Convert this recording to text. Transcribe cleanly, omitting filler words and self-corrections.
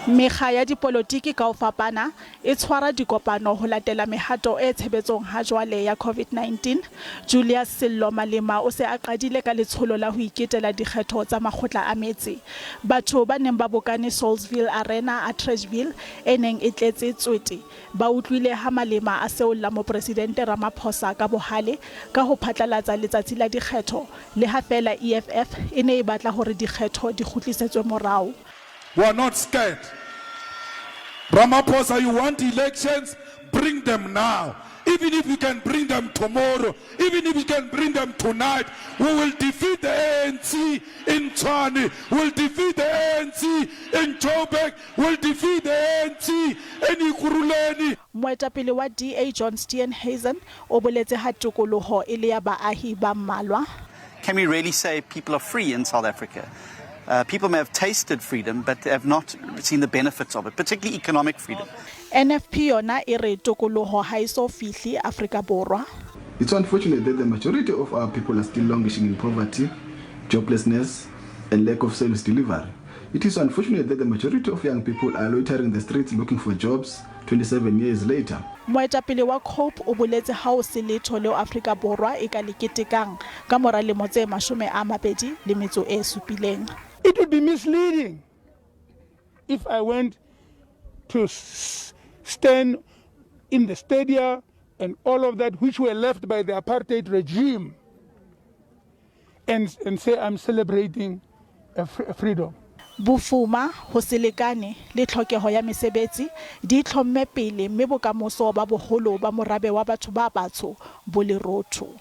Mekga ya dipolotiki ka ho fapana e tshwara dikopano ho latela mehato e tshebetsong ha jwale ya COVID-19. Julius Sello Malema o se a qadile ka letsholo la ho iketela dikgetho tsa makgotla a metse. Batho ba neng ba bokane Salisbury Arena a Trashville e neng e tletse tswete ba utlwile ha Malema a seolla mopresidente Ramaphosa ka bohale ka ho phatlalatsa letsatsi la dikgetho le ha fela EFF e ne e batla hore dikgetho di kgutlisetswe morao. We are not scared. Ramaphosa, you want elections? Bring them now. Even if you can bring them tomorrow, even if you can bring them tonight, we will defeat the ANC in Tshwane, we'll defeat the ANC in Joburg, we'll defeat the ANC in Ekurhuleni. Moetapele wa DA John Steenhuisen o boletse ha tokoloho e le ya baahi ba mmalwa. Can we really say people are free in South Africa? People may have tasted freedom, but they have not seen the benefits of it, particularly economic freedom. NFP yona e re tokoloho ha iso fihli Afrika Borwa. It's unfortunate that the majority of our people are still languishing in poverty, joblessness, and lack of service delivery. It is unfortunate that the majority of young people are loitering the streets looking for jobs 27 years later. Moetapele wa COPE o boletse ha o se letho leo Afrika Borwa e ka leketekang ka mora lemo tse 27. It would be misleading if I went to stand in the stadia and all of that which were left by the apartheid regime and say I'm celebrating a freedom. Bufuma ho selekane le tlhokeho ya mesebetsi di tlhomme pele mme bokamoso ba boholo ba morabe wa batho ba batsho bo lerotho.